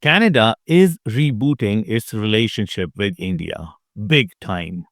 Canada is rebooting its relationship with India. Big time.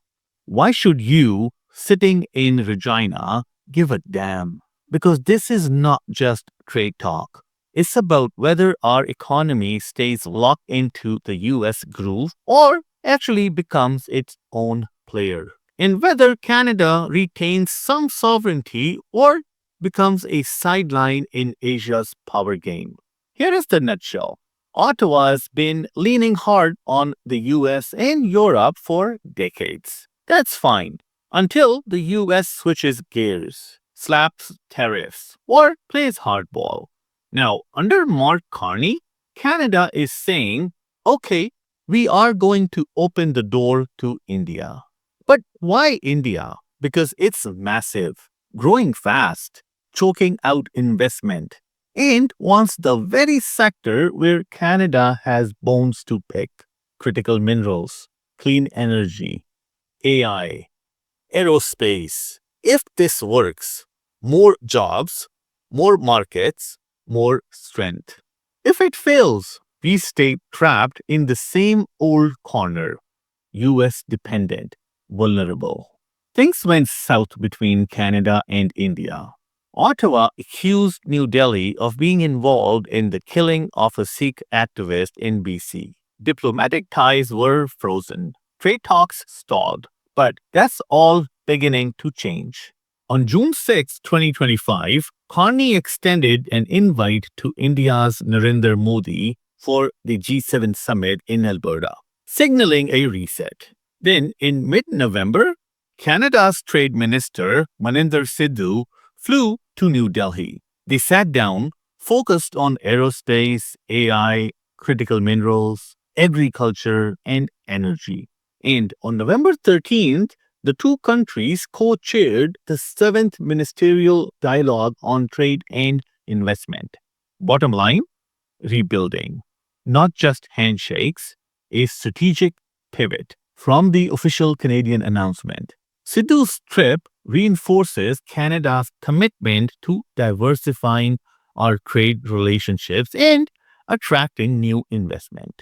Why should you, sitting in Regina, give a damn? Because this is not just trade talk. It's about whether our economy stays locked into the US groove or actually becomes its own player, and whether Canada retains some sovereignty or becomes a sideline in Asia's power game. Here is the nutshell. Ottawa has been leaning hard on the US and Europe for decades. That's fine until the US switches gears, slaps tariffs, or plays hardball. Now, under Mark Carney, Canada is saying, okay, we are going to open the door to India. But why India? Because it's massive, growing fast, choking out investment, and wants the very sector where Canada has bones to pick: critical minerals, clean energy, AI, aerospace. If this works, more jobs, more markets, more strength. If it fails, we stay trapped in the same old corner, US dependent, vulnerable. Things went south between Canada and India. Ottawa accused New Delhi of being involved in the killing of a Sikh activist in BC. Diplomatic ties were frozen. Trade talks stalled. But that's all beginning to change. On June 6, 2025, Carney extended an invite to India's Narendra Modi for the G7 summit in Alberta, signaling a reset. Then, in mid November, Canada's Trade Minister Maninder Sidhu flew to New Delhi. They sat down, focused on aerospace, AI, critical minerals, agriculture, and energy. And on November 13th, the two countries co chaired the 7th Ministerial Dialogue on Trade and Investment. Bottom line: rebuilding. Not just handshakes, a strategic pivot from the official Canadian announcement. Sidhu's trip reinforces Canada's commitment to diversifying our trade relationships and attracting new investment.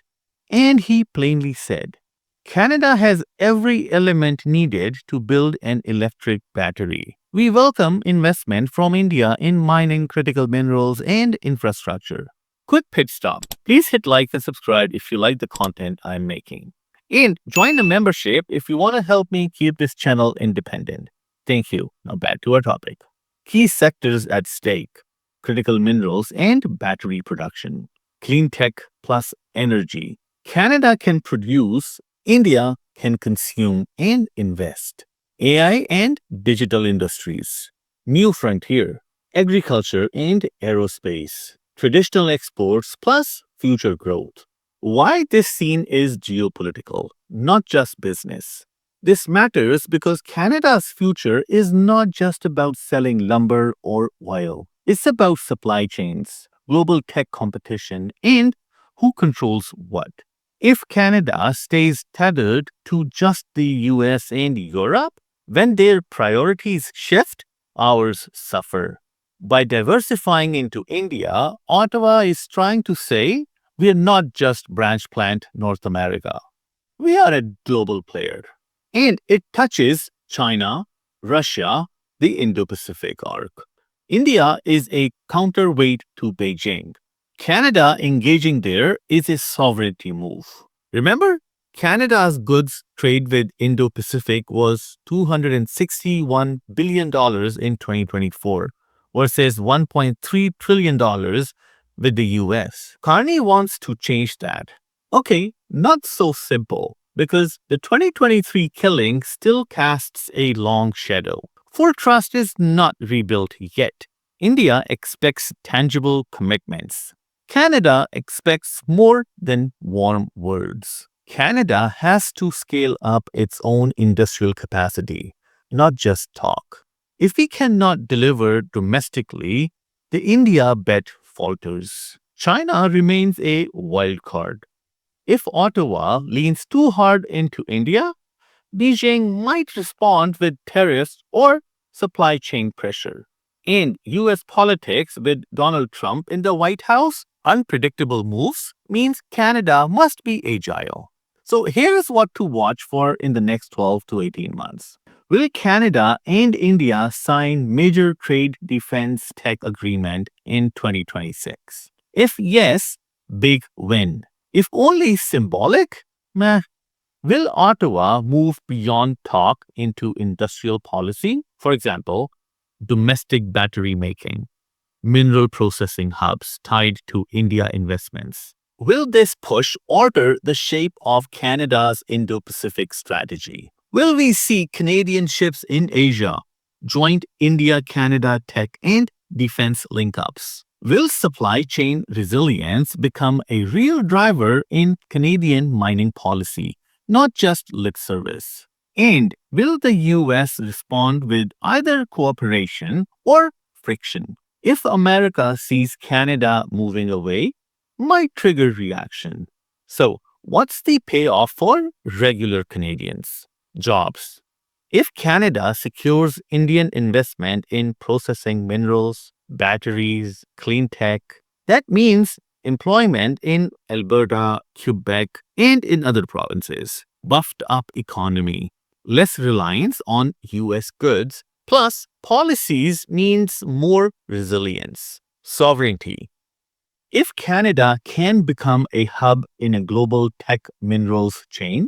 And he plainly said, Canada has every element needed to build an electric battery. We welcome investment from India in mining critical minerals and infrastructure. Quick pit stop. Please hit like and subscribe if you like the content I'm making. And join the membership if you want to help me keep this channel independent. Thank you. Now back to our topic. Key sectors at stake: critical minerals and battery production, clean tech plus energy. Canada can produce, India can consume and invest. AI and digital industries, new frontier, agriculture and aerospace, traditional exports plus future growth. Why this scene is geopolitical, not just business. This matters because Canada's future is not just about selling lumber or oil. It's about supply chains, global tech competition, and who controls what. If Canada stays tethered to just the US and Europe, when their priorities shift, ours suffer. By diversifying into India, Ottawa is trying to say we are not just branch plant North America. We are a global player. And it touches China, Russia, the Indo-Pacific arc. India is a counterweight to Beijing. Canada engaging there is a sovereignty move. Remember, Canada's goods trade with Indo-Pacific was $261 billion in 2024 versus $1.3 trillion with the US. Carney wants to change that. Okay, not so simple, because the 2023 killing still casts a long shadow. For trust is not rebuilt yet. India expects tangible commitments. Canada expects more than warm words. Canada has to scale up its own industrial capacity, not just talk. If we cannot deliver domestically, the India bet falters. China remains a wild card. If Ottawa leans too hard into India, Beijing might respond with tariffs or supply chain pressure. In US politics, with Donald Trump in the White House, Unpredictable moves means Canada must be agile. So here's what to watch for in the next 12 to 18 months. Will Canada and India sign major trade defense tech agreement in 2026? If yes, big win. If only symbolic, meh. Will Ottawa move beyond talk into industrial policy? For example, domestic battery making, mineral processing hubs tied to India investments. Will this push alter the shape of Canada's Indo Pacific strategy? Will we see Canadian ships in Asia, joint India Canada tech and defense link ups? Will supply chain resilience become a real driver in Canadian mining policy, not just lip service? And will the US respond with either cooperation or friction? If America sees Canada moving away, might trigger reaction. So, what's the payoff for regular Canadians? Jobs. If Canada secures Indian investment in processing minerals, batteries, clean tech, that means employment in Alberta, Quebec, and in other provinces. Buffed up economy, less reliance on US goods, plus policies means more resilience. Sovereignty. If Canada can become a hub in a global tech minerals chain,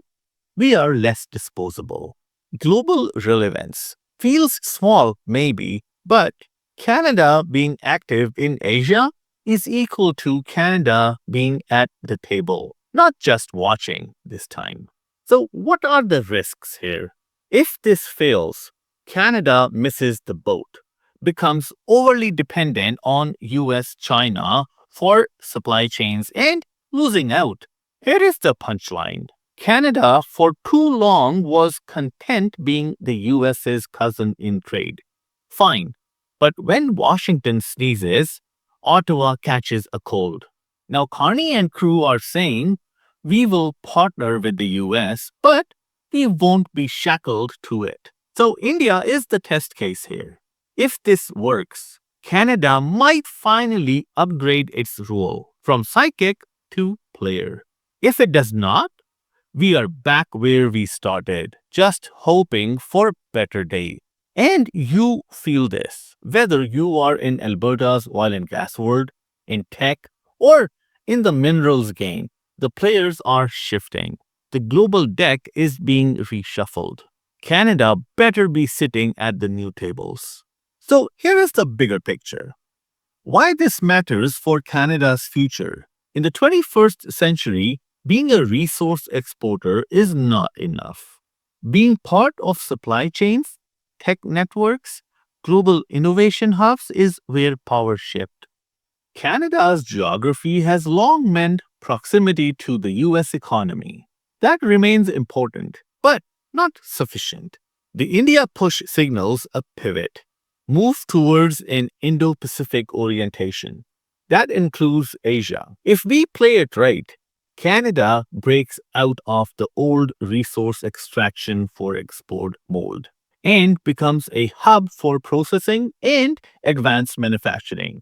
we are less disposable. Global relevance feels small, maybe, but Canada being active in Asia is equal to Canada being at the table, not just watching this time. So, what are the risks here? If this fails, Canada misses the boat, becomes overly dependent on US China for supply chains, and losing out. Here is the punchline. Canada for too long was content being the US's cousin in trade. Fine, but when Washington sneezes, Ottawa catches a cold. Now, Carney and crew are saying we will partner with the US, but we won't be shackled to it. So, India is the test case here. If this works, Canada might finally upgrade its role from sidekick to player. If it does not, we are back where we started, just hoping for better days. And you feel this, whether you are in Alberta's oil and gas world, in tech, or in the minerals game. The players are shifting. The global deck is being reshuffled. Canada better be sitting at the new tables. So here is the bigger picture. Why this matters for Canada's future. In the 21st century, being a resource exporter is not enough. Being part of supply chains, tech networks, global innovation hubs is where power shifts. Canada's geography has long meant proximity to the US economy. That remains important, but not sufficient. The India push signals a pivot, move towards an Indo-Pacific orientation. That includes Asia. If we play it right, Canada breaks out of the old resource extraction for export mold and becomes a hub for processing and advanced manufacturing.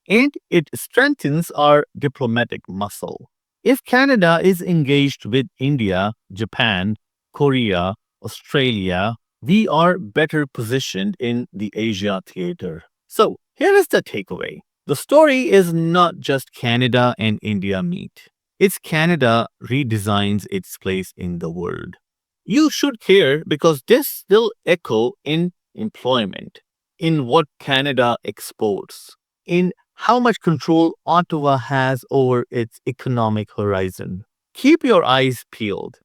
And it strengthens our diplomatic muscle. If Canada is engaged with India, Japan, Korea, Australia, we are better positioned in the Asia theater. So, here is the takeaway. The story is not just Canada and India meet. It's Canada redesigns its place in the world. You should care because this will echo in employment, in what Canada exports, in how much control Ottawa has over its economic horizon. Keep your eyes peeled.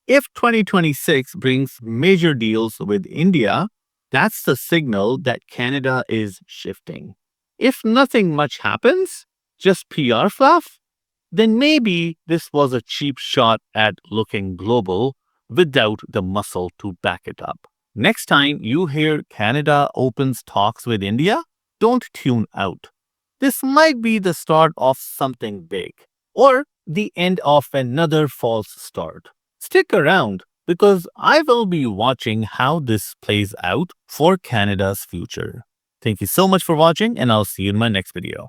If 2026 brings major deals with India, that's the signal that Canada is shifting. If nothing much happens, just PR fluff, then maybe this was a cheap shot at looking global without the muscle to back it up. Next time you hear Canada opens talks with India, don't tune out. This might be the start of something big or the end of another false start. Stick around because I will be watching how this plays out for Canada's future. Thank you so much for watching, and I'll see you in my next video.